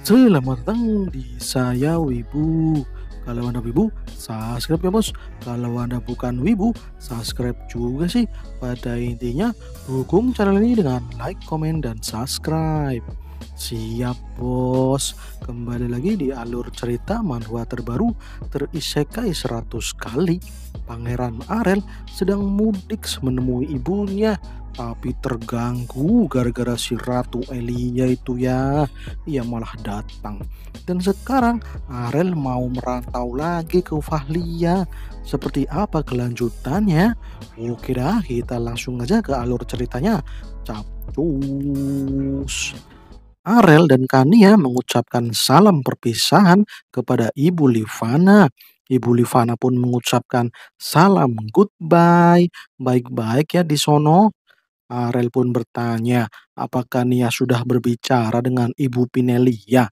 Selamat datang di Saya Wibu. Kalau Anda Wibu, subscribe ya bos. Kalau Anda bukan Wibu, subscribe juga sih. Pada intinya, dukung channel ini dengan like, komen, dan subscribe. Siap bos, kembali lagi di alur cerita manhwa terbaru terisekai 100 kali. Pangeran Arel sedang mudik menemui ibunya, tapi terganggu gara-gara si Ratu Elia itu ya. Ia malah datang. Dan sekarang Arel mau merantau lagi ke Fahlia. Seperti apa kelanjutannya? Oke dah, kita langsung aja ke alur ceritanya. Capcus. Arel dan Kania mengucapkan salam perpisahan kepada Ibu Livana. Ibu Livana pun mengucapkan salam goodbye. Baik-baik ya di sono. Arel pun bertanya, apakah Nia sudah berbicara dengan Ibu Pinelia?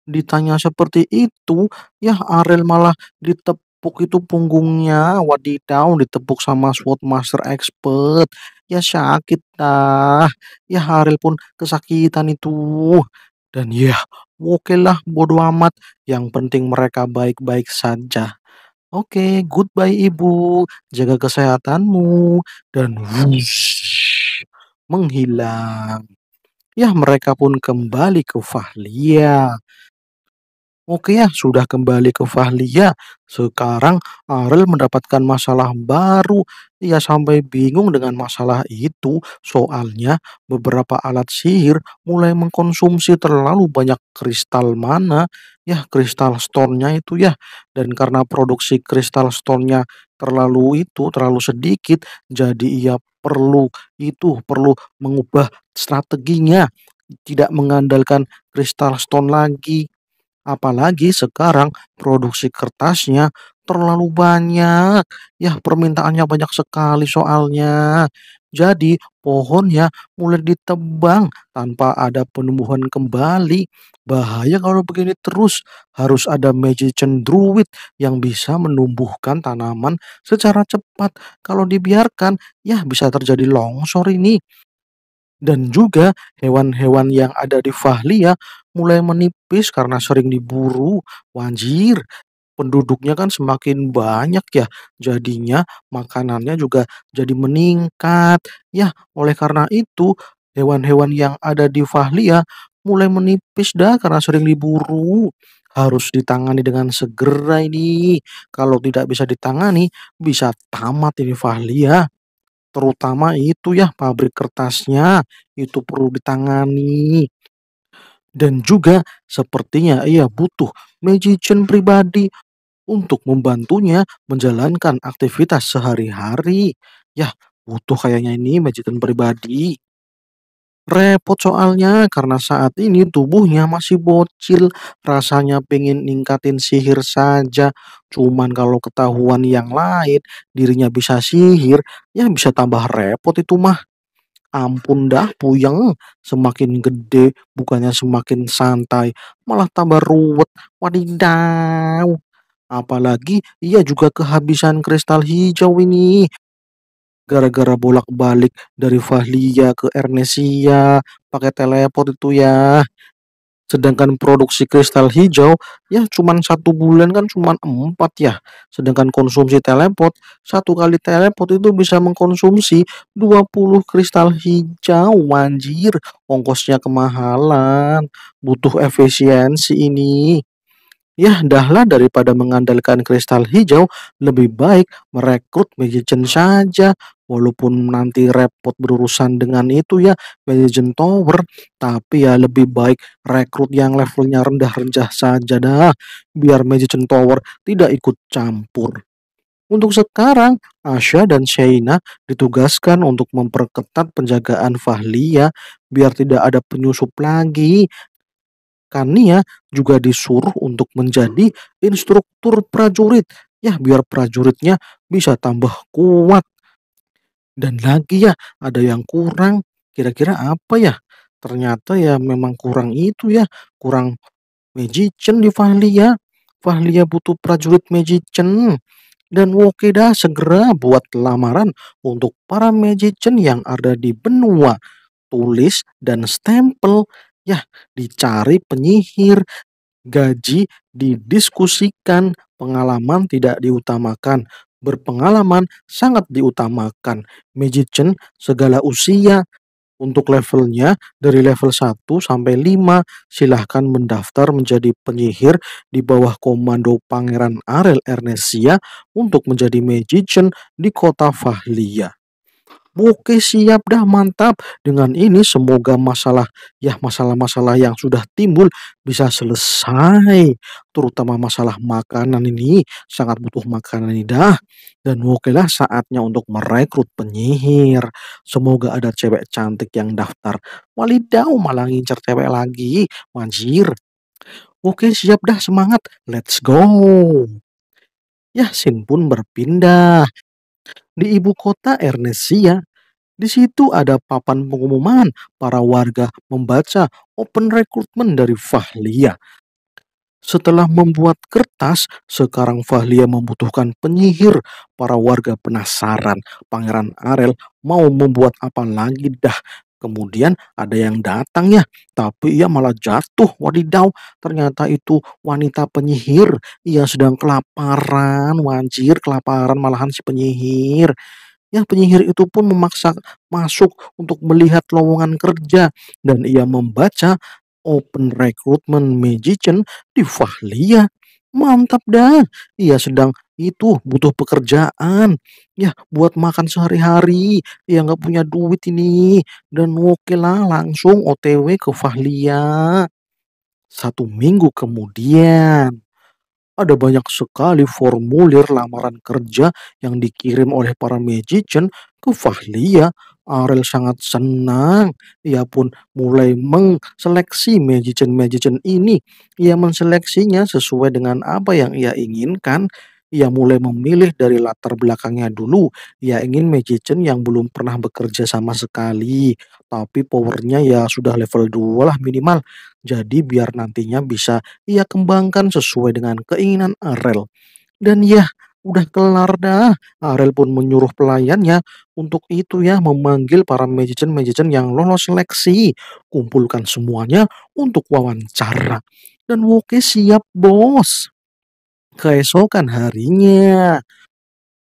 Ditanya seperti itu, ya Arel malah ditepuk itu punggungnya, wadidaw, ditepuk sama SWOT Master Expert. Ya sakit dah. Ya Arel pun kesakitan itu. Dan ya, oke lah, bodo amat. Yang penting mereka baik-baik saja. Oke, goodbye ibu. Jaga kesehatanmu. Dan wush, menghilang. Ya, mereka pun kembali ke Fahlia. Oke ya, sudah kembali ke Fahlia. Sekarang Arel mendapatkan masalah baru. Ia sampai bingung dengan masalah itu. Soalnya beberapa alat sihir mulai mengkonsumsi terlalu banyak kristal mana. Ya, kristal stone-nya itu ya. Dan karena produksi kristal stone-nya terlalu sedikit. Jadi ia perlu mengubah strateginya. Tidak mengandalkan kristal stone lagi. Apalagi sekarang produksi kertasnya terlalu banyak. Ya, permintaannya banyak sekali soalnya. Jadi, pohonnya mulai ditebang tanpa ada penumbuhan kembali. Bahaya kalau begini terus. Harus ada magician druid yang bisa menumbuhkan tanaman secara cepat. Kalau dibiarkan, ya bisa terjadi longsor ini. Dan juga hewan-hewan yang ada di Fahlia mulai menipis karena sering diburu. Wanjir, penduduknya kan semakin banyak ya. Jadinya makanannya juga jadi meningkat. Ya, oleh karena itu hewan-hewan yang ada di Fahlia mulai menipis dah karena sering diburu. Harus ditangani dengan segera ini. Kalau tidak bisa ditangani, bisa tamat ini Fahlia. Terutama itu ya pabrik kertasnya, itu perlu ditangani. Dan juga sepertinya ia butuh magician pribadi untuk membantunya menjalankan aktivitas sehari-hari. Ya, butuh kayaknya ini magician pribadi. Repot soalnya karena saat ini tubuhnya masih bocil, rasanya pengen ningkatin sihir saja. Cuman kalau ketahuan yang lain, dirinya bisa sihir, ya bisa tambah repot itu mah. Ampun dah puyeng, semakin gede bukannya semakin santai, malah tambah ruwet. Wadidaw. Apalagi ia juga kehabisan kristal hijau ini. Gara-gara bolak-balik dari Fahlia ke Ernesia pakai teleport itu ya. Sedangkan produksi kristal hijau ya cuman 1 bulan kan cuman 4 ya. Sedangkan konsumsi teleport, 1 kali teleport itu bisa mengkonsumsi 20 kristal hijau. Anjir, ongkosnya kemahalan. Butuh efisiensi ini. Ya, dahlah daripada mengandalkan kristal hijau, lebih baik merekrut magician saja. Walaupun nanti repot berurusan dengan itu ya, magician tower. Tapi ya lebih baik rekrut yang levelnya rendah-rendah saja dah. Biar magician tower tidak ikut campur. Untuk sekarang, Asha dan Shaina ditugaskan untuk memperketat penjagaan Fahlia biar tidak ada penyusup lagi. Kania juga disuruh untuk menjadi instruktur prajurit. Ya, biar prajuritnya bisa tambah kuat. Dan lagi ya, ada yang kurang. Kira-kira apa ya? Ternyata ya memang kurang itu ya. Kurang magician di Fahlia. Fahlia butuh prajurit magician. Dan oke dah segera buat lamaran untuk para magician yang ada di benua. Tulis dan stempel Yah, dicari penyihir, gaji didiskusikan, pengalaman tidak diutamakan, berpengalaman sangat diutamakan. Magician segala usia. Untuk levelnya dari level 1 sampai 5 silahkan mendaftar menjadi penyihir di bawah komando Pangeran Arel Ernesia untuk menjadi magician di kota Fahlia. Oke siap dah mantap. Dengan ini semoga masalah-masalah yang sudah timbul bisa selesai. Terutama masalah makanan ini sangat butuh makanan ini dah. Dan oke lah saatnya untuk merekrut penyihir. Semoga ada cewek cantik yang daftar. Walidau malah ngincer cewek lagi. Manjir. Oke siap dah semangat. Let's go. Yasin pun berpindah. Di ibu kota Ernesia di situ ada papan pengumuman para warga membaca open recruitment dari Fahlia. Setelah membuat kertas, sekarang Fahlia membutuhkan penyihir. Para warga penasaran, Pangeran Arel mau membuat apa lagi dah. Kemudian ada yang datang ya, tapi ia malah jatuh. Wadidaw, ternyata itu wanita penyihir. Ia sedang kelaparan, wajir kelaparan malahan si penyihir. Ya, penyihir itu pun memaksa masuk untuk melihat lowongan kerja dan ia membaca open recruitment magician di Fahlia. Mantap dah. Ia sedang itu butuh pekerjaan. Ya, buat makan sehari-hari. Ia nggak punya duit ini. Dan oke lah langsung OTW ke Fahlia. 1 minggu kemudian. Ada banyak sekali formulir lamaran kerja yang dikirim oleh para magician ke Fahlia. Arel sangat senang. Ia pun mulai mengseleksi magician-magician ini. Ia menseleksinya sesuai dengan apa yang ia inginkan. Ia mulai memilih dari latar belakangnya dulu. Ia ingin magician yang belum pernah bekerja sama sekali. Tapi powernya ya sudah level 2 lah minimal. Jadi biar nantinya bisa ia kembangkan sesuai dengan keinginan Arel. Dan ya, udah kelar dah. Arel pun menyuruh pelayannya untuk itu ya memanggil para magician-magician yang lolos seleksi. Kumpulkan semuanya untuk wawancara. Dan oke siap bos. Keesokan harinya.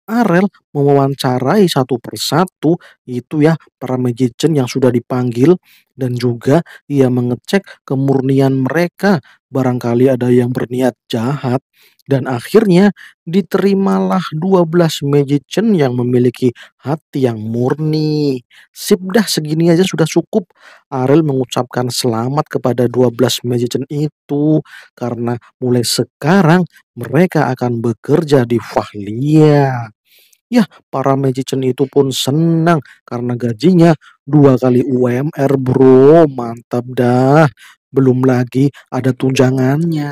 Arel mewawancarai satu persatu itu ya para magician yang sudah dipanggil dan juga ia mengecek kemurnian mereka. Barangkali ada yang berniat jahat dan akhirnya diterimalah 12 magician yang memiliki hati yang murni. Sip dah segini aja sudah cukup. Arel mengucapkan selamat kepada 12 magician itu karena mulai sekarang mereka akan bekerja di Fahlia. Yah, para magician itu pun senang karena gajinya 2 kali UMR bro, mantap dah. Belum lagi ada tunjangannya.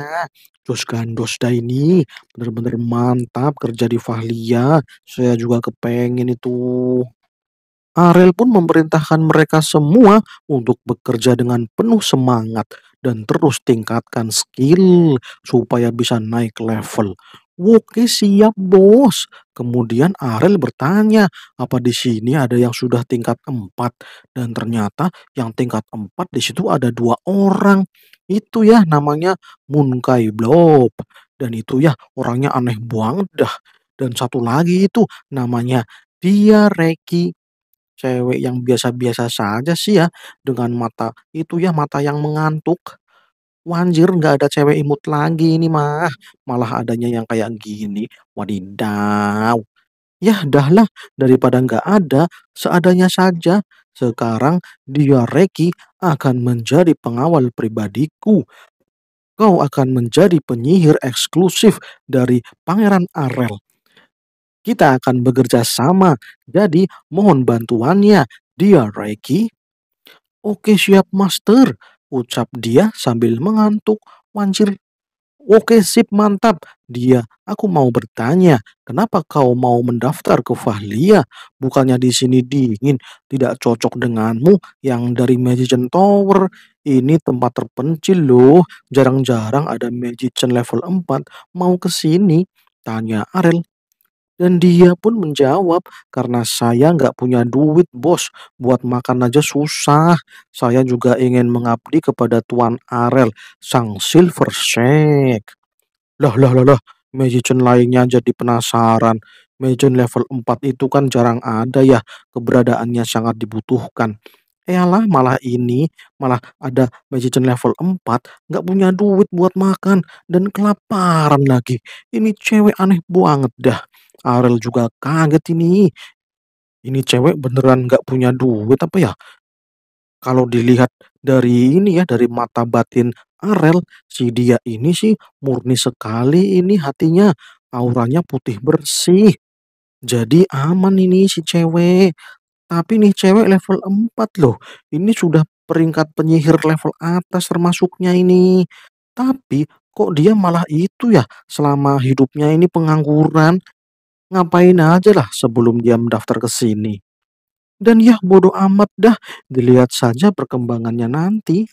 Jos gandos dah ini, bener-bener mantap kerja di Fahlia. Saya juga kepengen itu. Arel pun memerintahkan mereka semua untuk bekerja dengan penuh semangat dan terus tingkatkan skill supaya bisa naik level. Oke siap bos. Kemudian Arel bertanya, apa di sini ada yang sudah tingkat 4? Dan ternyata yang tingkat 4 di situ ada 2 orang. Itu ya namanya Munkai Blob. Dan itu ya orangnya aneh banget dah. Dan satu lagi itu namanya Dia Reki. Cewek yang biasa-biasa saja sih ya, dengan mata itu ya, mata yang mengantuk. Wanjir nggak ada cewek imut lagi ini mah, malah adanya yang kayak gini. Wadidaw. Yah dahlah, daripada nggak ada, seadanya saja. Sekarang dia Reki akan menjadi pengawal pribadiku. Kau akan menjadi penyihir eksklusif dari Pangeran Arel. Kita akan bekerja sama, jadi mohon bantuannya. Dia Reiki. Oke siap master, ucap dia sambil mengantuk. Wanjir. Oke sip mantap. Dia, aku mau bertanya, kenapa kau mau mendaftar ke Fahlia? Bukannya di sini dingin, tidak cocok denganmu yang dari Magician Tower. Ini tempat terpencil loh. Jarang-jarang ada Magician level 4 mau ke sini. Tanya Arel. Dan dia pun menjawab, "Karena saya nggak punya duit, Bos. Buat makan aja susah. Saya juga ingin mengabdi kepada Tuan Arel, sang Silver Shake." Lah lah lah lah, Magician lainnya jadi penasaran. Magician level 4 itu kan jarang ada ya, keberadaannya sangat dibutuhkan. Eyalah malah ini, malah ada Magician level 4 nggak punya duit buat makan dan kelaparan lagi. Ini cewek aneh banget dah. Arel juga kaget ini. Ini cewek beneran nggak punya duit apa ya? Kalau dilihat dari ini ya, dari mata batin Arel, si dia ini sih murni sekali ini hatinya, auranya putih bersih. Jadi aman ini si cewek. Tapi nih cewek level 4 loh. Ini sudah peringkat penyihir level atas termasuknya ini. Tapi kok dia malah itu ya, selama hidupnya ini pengangguran. Ngapain aja lah sebelum dia mendaftar ke sini. Dan ya bodoh amat dah, dilihat saja perkembangannya nanti.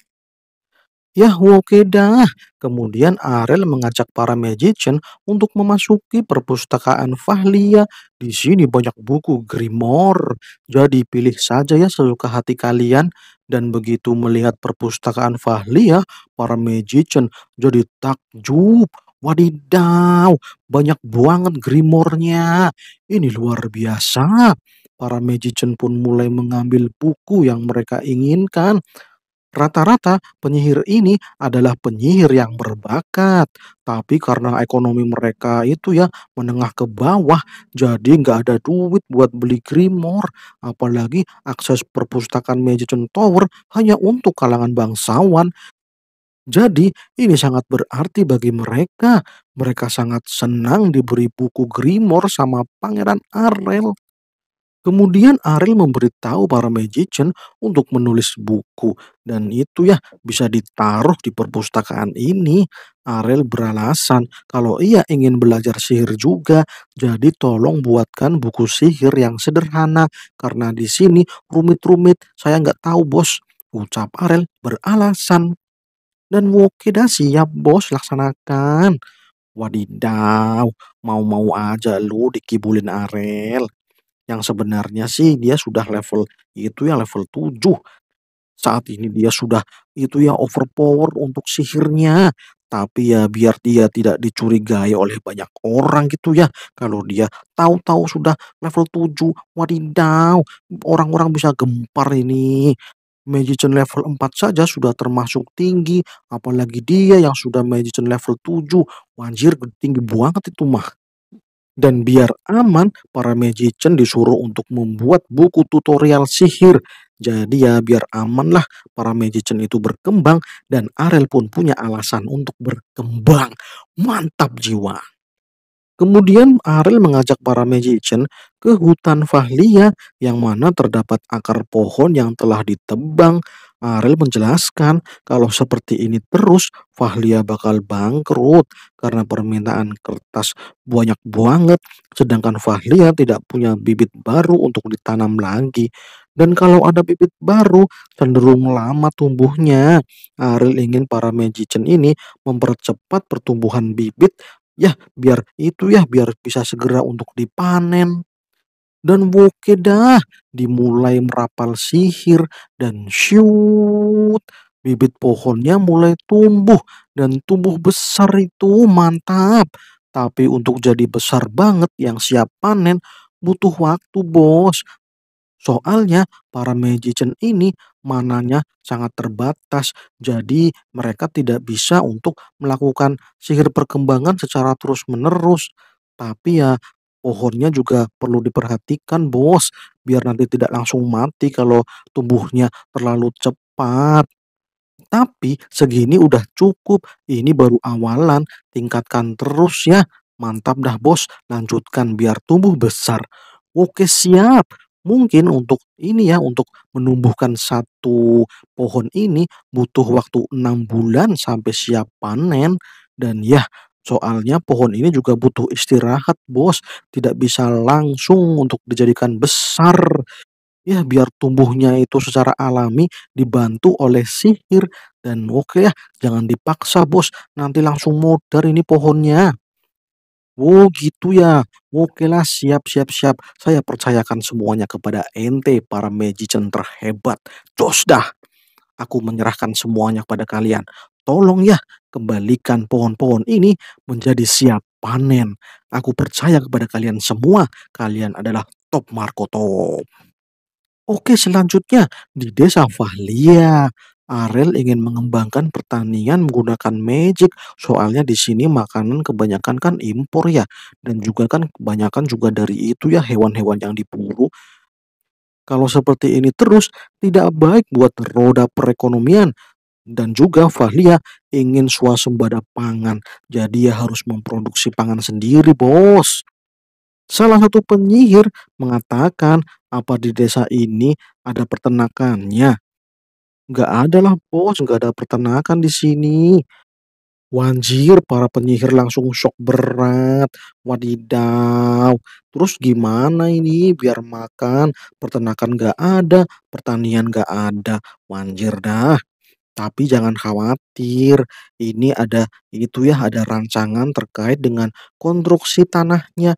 Yah, oke dah. Kemudian Arel mengajak para magician untuk memasuki perpustakaan Fahlia. Di sini banyak buku Grimoire. Jadi pilih saja ya sesuka hati kalian. Dan begitu melihat perpustakaan Fahlia, para magician jadi takjub. Wadidaw, banyak banget Grimoire-nya. Ini luar biasa. Para magician pun mulai mengambil buku yang mereka inginkan. Rata-rata penyihir ini adalah penyihir yang berbakat, tapi karena ekonomi mereka itu ya menengah ke bawah, jadi nggak ada duit buat beli Grimoire, apalagi akses perpustakaan Magician Tower hanya untuk kalangan bangsawan. Jadi ini sangat berarti bagi mereka. Mereka sangat senang diberi buku Grimoire sama Pangeran Arel. Kemudian Ariel memberitahu para magician untuk menulis buku dan itu ya bisa ditaruh di perpustakaan ini. Ariel beralasan kalau ia ingin belajar sihir juga, jadi tolong buatkan buku sihir yang sederhana karena di sini rumit-rumit. Saya nggak tahu bos, ucap Ariel beralasan. Dan oke dah siap bos laksanakan. Wadidaw, mau-mau aja lu dikibulin Ariel. Yang sebenarnya sih dia sudah level itu ya level 7. Saat ini dia sudah itu ya overpower untuk sihirnya. Tapi ya biar dia tidak dicurigai oleh banyak orang gitu ya. Kalau dia tahu-tahu sudah level 7, wadidaw, orang-orang bisa gempar ini. Magician level 4 saja sudah termasuk tinggi, apalagi dia yang sudah Magician level 7. Wanjir tinggi banget itu mah. Dan biar aman, para magician disuruh untuk membuat buku tutorial sihir. Jadi ya biar aman lah para magician itu berkembang dan Arel pun punya alasan untuk berkembang. Mantap jiwa. Kemudian Arel mengajak para magician ke hutan Fahlia yang mana terdapat akar pohon yang telah ditebang. Arel menjelaskan kalau seperti ini terus Fahlia bakal bangkrut karena permintaan kertas banyak banget. Sedangkan Fahlia tidak punya bibit baru untuk ditanam lagi. Dan kalau ada bibit baru cenderung lama tumbuhnya. Arel ingin para magician ini mempercepat pertumbuhan bibit. Ya, biar itu ya, biar bisa segera untuk dipanen. Dan oke dah, dimulai merapal sihir dan syut, bibit pohonnya mulai tumbuh dan tumbuh besar itu mantap. Tapi untuk jadi besar banget yang siap panen butuh waktu, Bos. Soalnya para magician ini mananya sangat terbatas, jadi mereka tidak bisa untuk melakukan sihir perkembangan secara terus-menerus. Tapi ya pohonnya juga perlu diperhatikan, Bos, biar nanti tidak langsung mati kalau tumbuhnya terlalu cepat. Tapi segini udah cukup, ini baru awalan, tingkatkan terus ya. Mantap dah bos, lanjutkan biar tumbuh besar. Oke siap. Mungkin untuk ini ya, untuk menumbuhkan satu pohon ini butuh waktu 6 bulan sampai siap panen. Dan ya, soalnya pohon ini juga butuh istirahat bos. Tidak bisa langsung untuk dijadikan besar. Ya, biar tumbuhnya itu secara alami dibantu oleh sihir dan oke ya, jangan dipaksa bos, nanti langsung modar ini pohonnya. Oh gitu ya. Okelah, siap siap siap. Saya percayakan semuanya kepada ente para magician terhebat. Jos dah, aku menyerahkan semuanya kepada kalian. Tolong ya, kembalikan pohon-pohon ini menjadi siap panen. Aku percaya kepada kalian semua. Kalian adalah top Marco top. Oke, selanjutnya di desa Vahlia. Arel ingin mengembangkan pertanian menggunakan magic. Soalnya di sini makanan kebanyakan kan impor ya. Dan juga kan kebanyakan juga dari itu ya hewan-hewan yang diburu. Kalau seperti ini terus tidak baik buat roda perekonomian. Dan juga Vahlia ingin swasembada pangan. Jadi ya harus memproduksi pangan sendiri, bos. Salah satu penyihir mengatakan apa di desa ini ada peternakannya. Nggak ada lah bos, nggak ada peternakan di sini. Wanjir, para penyihir langsung shock berat. Wadidaw. Terus gimana ini biar makan? Peternakan nggak ada, pertanian nggak ada. Wanjir dah. Tapi jangan khawatir. Ini ada itu ya ada rancangan terkait dengan konstruksi tanahnya.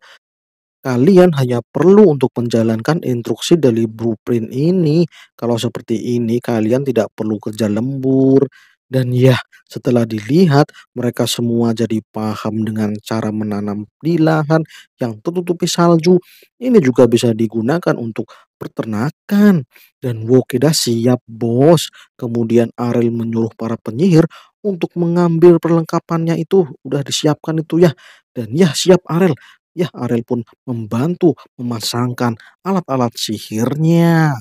Kalian hanya perlu untuk menjalankan instruksi dari blueprint ini. Kalau seperti ini, kalian tidak perlu kerja lembur. Dan ya, setelah dilihat, mereka semua jadi paham dengan cara menanam di lahan yang tertutupi salju. Ini juga bisa digunakan untuk peternakan. Dan Wokeda siap, bos. Kemudian Arel menyuruh para penyihir untuk mengambil perlengkapannya itu. Udah disiapkan itu ya. Dan ya, siap Arel. Ya, Arel pun membantu memasangkan alat-alat sihirnya.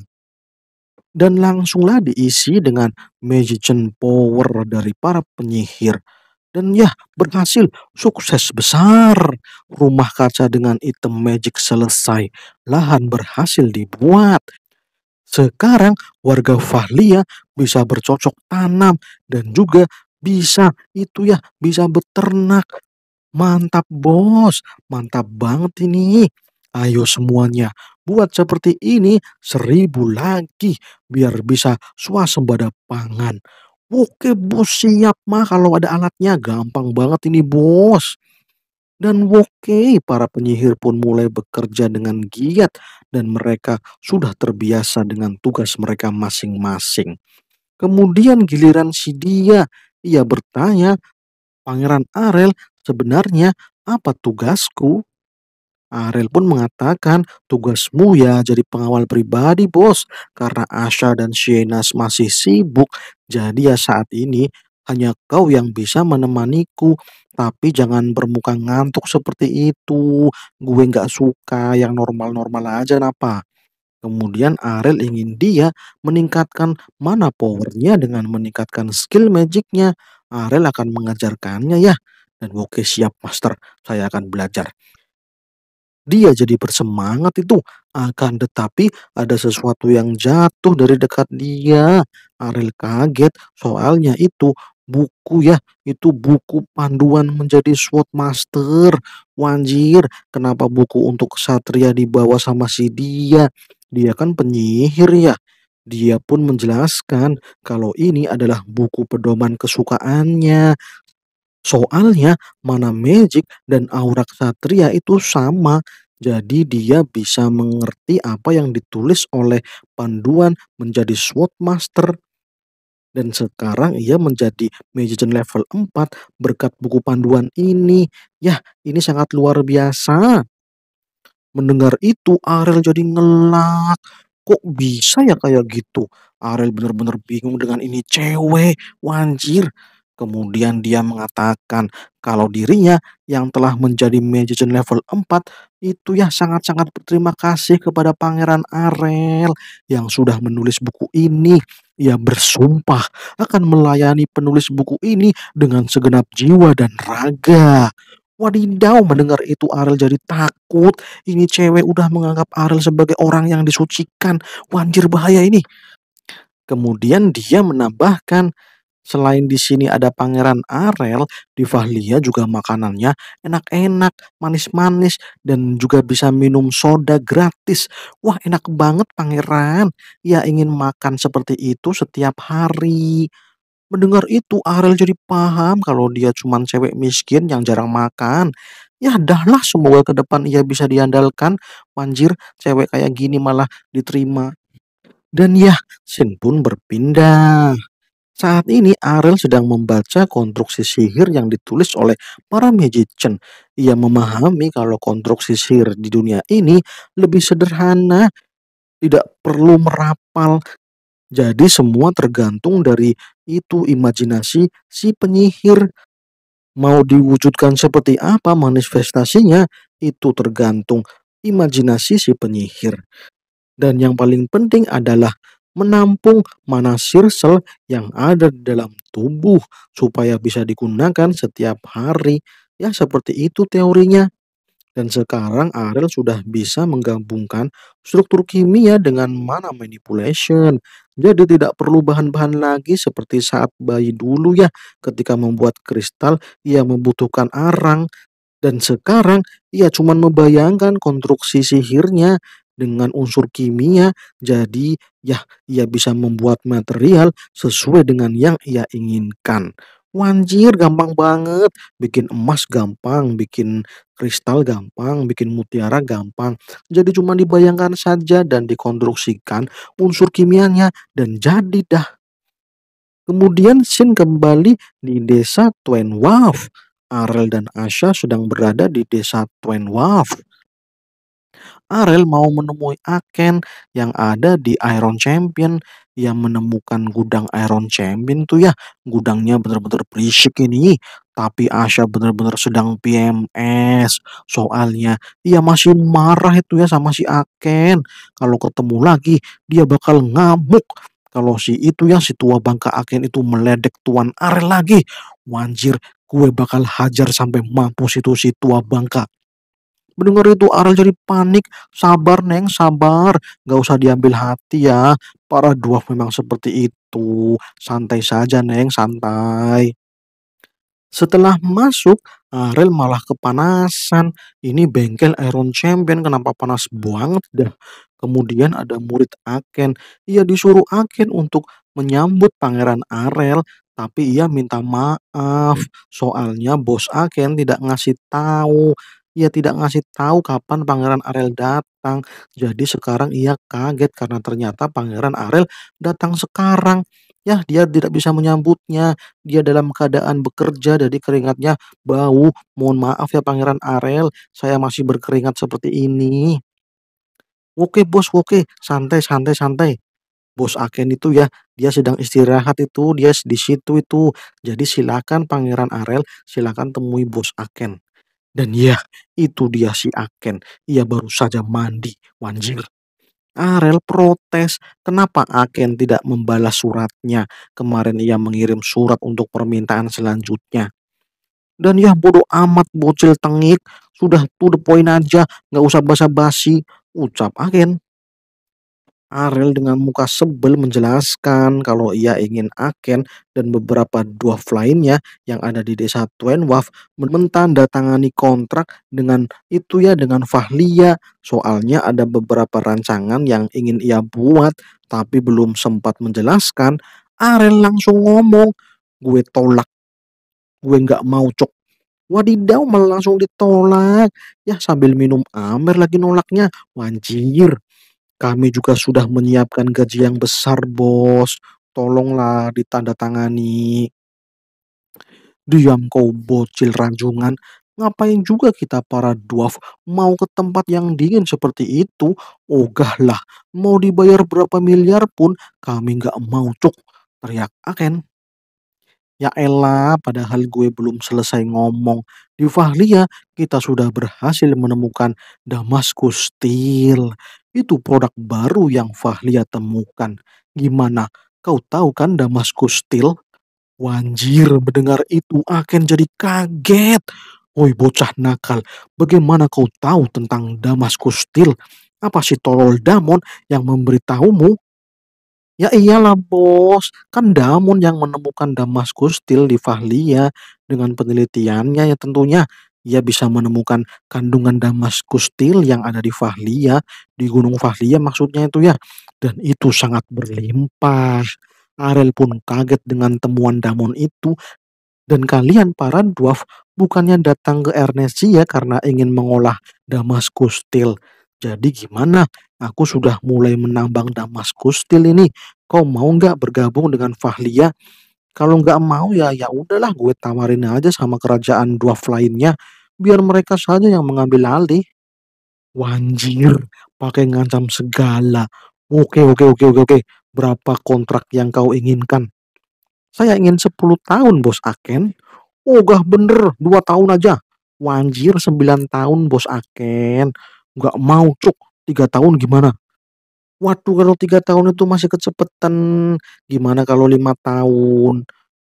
Dan langsunglah diisi dengan magician power dari para penyihir. Dan ya, berhasil, sukses besar. Rumah kaca dengan item magic selesai. Lahan berhasil dibuat. Sekarang warga Fahlia bisa bercocok tanam dan juga bisa itu ya, bisa beternak. Mantap bos, mantap banget ini. Ayo semuanya, buat seperti ini 1000 lagi biar bisa swasembada pangan. Oke bos, siap mah kalau ada alatnya gampang banget ini bos. Dan oke, para penyihir pun mulai bekerja dengan giat dan mereka sudah terbiasa dengan tugas mereka masing-masing. Kemudian giliran si dia, ia bertanya, Pangeran Arel, sebenarnya apa tugasku? Arel pun mengatakan, tugasmu ya jadi pengawal pribadi bos. Karena Asha dan Sienna masih sibuk, jadi ya saat ini hanya kau yang bisa menemaniku. Tapi jangan bermuka ngantuk seperti itu. Gue nggak suka yang normal-normal aja napa. Kemudian Arel ingin dia meningkatkan mana powernya dengan meningkatkan skill magicnya. Arel akan mengajarkannya ya. Dan oke siap master, saya akan belajar. Dia jadi bersemangat itu. Akan tetapi ada sesuatu yang jatuh dari dekat dia. Arel kaget soalnya itu buku ya. Itu buku panduan menjadi sword master. Wanjir, kenapa buku untuk kesatria dibawa sama si dia? Dia kan penyihir ya. Dia pun menjelaskan kalau ini adalah buku pedoman kesukaannya. Soalnya mana magic dan aura ksatria itu sama. Jadi dia bisa mengerti apa yang ditulis oleh panduan menjadi sword master. Dan sekarang ia menjadi magician level 4 berkat buku panduan ini. Yah, ini sangat luar biasa. Mendengar itu Arel jadi ngelak. Kok bisa ya kayak gitu? Arel bener-bener bingung dengan ini cewek. Wanjir. Kemudian dia mengatakan kalau dirinya yang telah menjadi magician level 4 itu ya sangat-sangat berterima kasih kepada Pangeran Arel yang sudah menulis buku ini. Ia bersumpah akan melayani penulis buku ini dengan segenap jiwa dan raga. Wadidaw, mendengar itu Arel jadi takut. Ini cewek udah menganggap Arel sebagai orang yang disucikan. Wanjir bahaya ini. Kemudian dia menambahkan, selain di sini ada Pangeran Arel, di Vahlia juga makanannya enak-enak, manis-manis, dan juga bisa minum soda gratis. Wah, enak banget Pangeran. Ia ingin makan seperti itu setiap hari. Mendengar itu Arel jadi paham kalau dia cuma cewek miskin yang jarang makan. Ya dahlah semoga ke depan ia bisa diandalkan. Anjir, cewek kayak gini malah diterima. Dan ya, scene pun berpindah. Saat ini Ariel sedang membaca konstruksi sihir yang ditulis oleh para magician. Ia memahami kalau konstruksi sihir di dunia ini lebih sederhana, tidak perlu merapal. Jadi semua tergantung dari itu imajinasi si penyihir. Mau diwujudkan seperti apa manifestasinya, itu tergantung imajinasi si penyihir. Dan yang paling penting adalah menampung mana sel yang ada di dalam tubuh supaya bisa digunakan setiap hari. Ya seperti itu teorinya. Dan sekarang Ariel sudah bisa menggabungkan struktur kimia dengan mana manipulation. Jadi tidak perlu bahan-bahan lagi seperti saat bayi dulu ya. Ketika membuat kristal, ia membutuhkan arang. Dan sekarang ia cuma membayangkan konstruksi sihirnya dengan unsur kimia. Jadi ya ia bisa membuat material sesuai dengan yang ia inginkan. Wanjir gampang banget. Bikin emas gampang, bikin kristal gampang, bikin mutiara gampang. Jadi cuma dibayangkan saja dan dikonstruksikan unsur kimianya dan jadi dah. Kemudian Shin kembali di desa Twenwaf. Arel dan Asha sedang berada di desa Twenwaf. Arel mau menemui Aken yang ada di Iron Champion. Ia menemukan gudang Iron Champion tuh ya. Gudangnya bener-bener berisik ini. Tapi Asha bener-bener sedang PMS. Soalnya ia masih marah itu ya sama si Aken. Kalau ketemu lagi dia bakal ngamuk. Kalau si itu ya si tua bangka Aken itu meledek Tuan Arel lagi. Wanjir, gue bakal hajar sampai mampus itu si tua bangka. Mendengar itu Arel jadi panik. Sabar Neng, sabar. Gak usah diambil hati ya. Para dwarf memang seperti itu. Santai saja Neng, santai. Setelah masuk, Arel malah kepanasan. Ini bengkel Iron Champion kenapa panas banget dah. Kemudian ada murid Aken. Ia disuruh Aken untuk menyambut Pangeran Arel. Tapi ia minta maaf. Soalnya bos Aken tidak ngasih tahu. Ia tidak ngasih tahu kapan Pangeran Arel datang. Jadi sekarang ia kaget karena ternyata Pangeran Arel datang sekarang. Ya, dia tidak bisa menyambutnya. Dia dalam keadaan bekerja jadi keringatnya bau. Mohon maaf ya Pangeran Arel, saya masih berkeringat seperti ini. Oke bos, oke, santai, santai, santai. Bos Aken itu ya, dia sedang istirahat itu, dia di situ itu. Jadi silakan Pangeran Arel, silakan temui bos Aken. Dan ya, itu dia si Aken. Ia baru saja mandi, wanjir. Arel protes, kenapa Aken tidak membalas suratnya? Kemarin ia mengirim surat untuk permintaan selanjutnya. Dan ya bodoh amat bocil tengik, sudah to the point aja, nggak usah basa-basi, ucap Aken. Arel dengan muka sebel menjelaskan kalau ia ingin Aken dan beberapa dwarf lainnya yang ada di desa Twenwaf menandatangani kontrak dengan itu ya dengan Fahlia. Soalnya ada beberapa rancangan yang ingin ia buat tapi belum sempat menjelaskan. Arel langsung ngomong, gue tolak, gue nggak mau cok. Wadidaw malah langsung ditolak. Ya sambil minum amer lagi nolaknya. Wanjir. Kami juga sudah menyiapkan gaji yang besar, bos. Tolonglah ditandatangani. Diam kau bocil ranjungan. Ngapain juga kita para dwarf mau ke tempat yang dingin seperti itu? Ogahlah, mau dibayar berapa miliar pun kami nggak mau cuk. Teriak Aken. Ya elah, padahal gue belum selesai ngomong. Di Fahlia, kita sudah berhasil menemukan Damascus Steel. Itu produk baru yang Fahlia temukan. Gimana? Kau tahu kan Damascus Steel? Wanjir, mendengar itu akan jadi kaget. Woi bocah nakal, bagaimana kau tahu tentang Damascus Steel? Apa si tolol Damon yang memberitahumu? Ya iyalah bos, kan Damon yang menemukan Damascus Steel di Fahlia. Dengan penelitiannya ya tentunya ia bisa menemukan kandungan Damascus Steel yang ada di Fahlia, di Gunung Fahlia maksudnya itu ya. Dan itu sangat berlimpah. Arel pun kaget dengan temuan Damon itu Dan kalian para dwarf bukannya datang ke Ernest karena ingin mengolah Damascus Steel. Jadi gimana? Aku sudah mulai menambang Damascus Steel ini. Kau mau nggak bergabung dengan Fahlia? Kalau nggak mau ya ya udahlah, gue tawarin aja sama kerajaan dwarf lainnya. Biar mereka saja yang mengambil alih. Wanjir, pakai ngancam segala. Oke, oke, oke, oke, oke. Berapa kontrak yang kau inginkan? Saya ingin 10 tahun, Bos Aken. Oh, gak bener, 2 tahun aja. Wanjir, 9 tahun, Bos Aken. Gak mau, Cuk. 3 tahun gimana? Waduh, kalau 3 tahun itu masih kecepatan. Gimana kalau 5 tahun?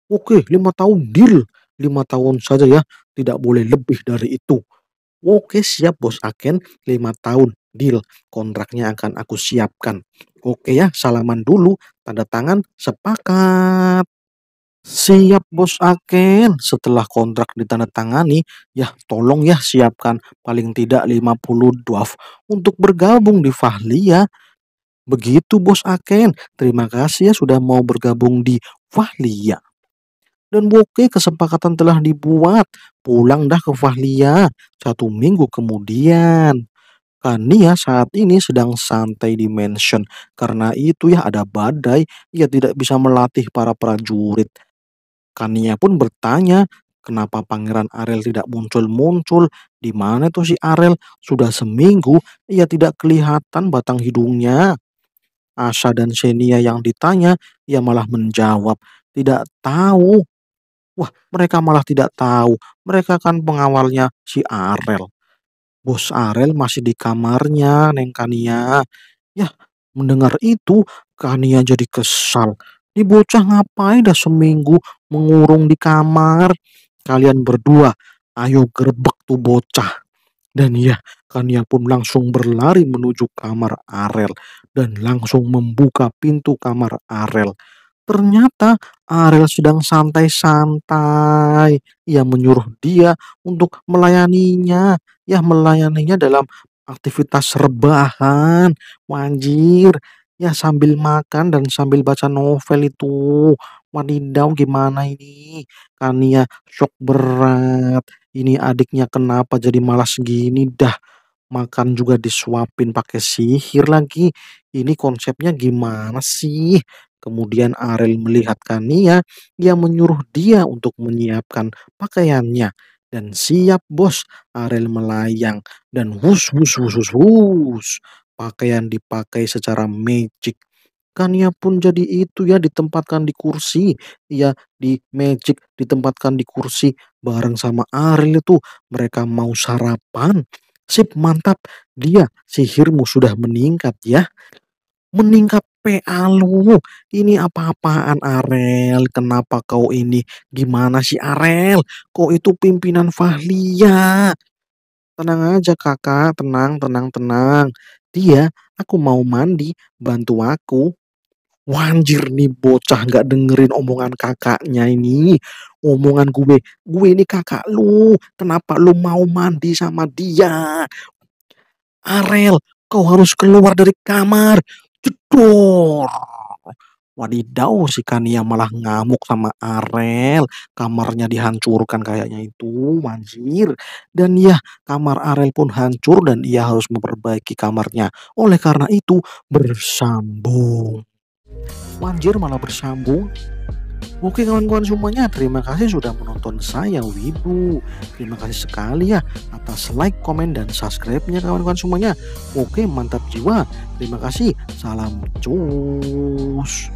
Oke, 5 tahun, deal. 5 tahun saja ya, tidak boleh lebih dari itu. Oke, siap Bos Aken, 5 tahun, deal. Kontraknya akan aku siapkan. Oke ya, salaman dulu, tanda tangan, sepakat. Siap Bos Aken, setelah kontrak ditandatangani, ya tolong ya siapkan paling tidak 50 dwarf untuk bergabung di Fahlia. Begitu Bos Aken, terima kasih ya sudah mau bergabung di Fahlia. Dan oke, kesepakatan telah dibuat. Pulang dah ke Fahlia. 1 minggu kemudian. Kania saat ini sedang santai di mansion. Karena itu ya ada badai. Ia tidak bisa melatih para prajurit. Kania pun bertanya, kenapa Pangeran Arel tidak muncul-muncul? Di mana tuh si Arel? Sudah seminggu ia tidak kelihatan batang hidungnya. Asha dan Xenia yang ditanya, ia malah menjawab, tidak tahu. Wah, mereka malah tidak tahu. Mereka kan pengawalnya si Arel. Bos Arel masih di kamarnya, Neng Kania. Yah, mendengar itu, Kania jadi kesal. Di bocah ngapain dah seminggu mengurung di kamar? Kalian berdua, ayo gerbek tuh bocah. Dan ya, Kania pun langsung berlari menuju kamar Arel. Dan langsung membuka pintu kamar Arel. Ternyata Ariel sedang santai-santai. Ia menyuruh dia untuk melayaninya. Ya, melayaninya dalam aktivitas rebahan. Wanjir. Ya, sambil makan dan sambil baca novel itu. Wadidaw, gimana ini? Kania shock berat. Ini adiknya kenapa jadi malas gini dah. Makan juga disuapin pakai sihir lagi. Ini konsepnya gimana sih? Kemudian Arel melihat Kania, ia menyuruh dia untuk menyiapkan pakaiannya. Dan siap bos, Arel melayang dan hus hus hus hus hus. Pakaian dipakai secara magic. Kania pun jadi itu ya ditempatkan di kursi. Ia di magic ditempatkan di kursi bareng sama Arel itu. Mereka mau sarapan. Sip, mantap. Dia, sihirmu sudah meningkat ya. Meningkat PA lu. Ini apa-apaan Arel? Kenapa kau ini? Gimana sih Arel? Kau itu pimpinan Fahlia. Tenang aja kakak, tenang, tenang, tenang. Dia, aku mau mandi, bantu aku. Wanjir nih bocah nggak dengerin omongan kakaknya ini. Omongan gue ini kakak lu. Kenapa lu mau mandi sama dia? Arel, kau harus keluar dari kamar. Jedor. Wadidaw, si Kania malah ngamuk sama Arel. Kamarnya dihancurkan kayaknya itu, manjir. Dan ya, kamar Arel pun hancur dan ia harus memperbaiki kamarnya. Oleh karena itu, bersambung. Wanjir malah bersambung. Oke kawan-kawan semuanya, terima kasih sudah menonton saya Wibu. Terima kasih sekali ya atas like, komen, dan subscribe-nya kawan-kawan semuanya. Oke, mantap jiwa. Terima kasih. Salam cus.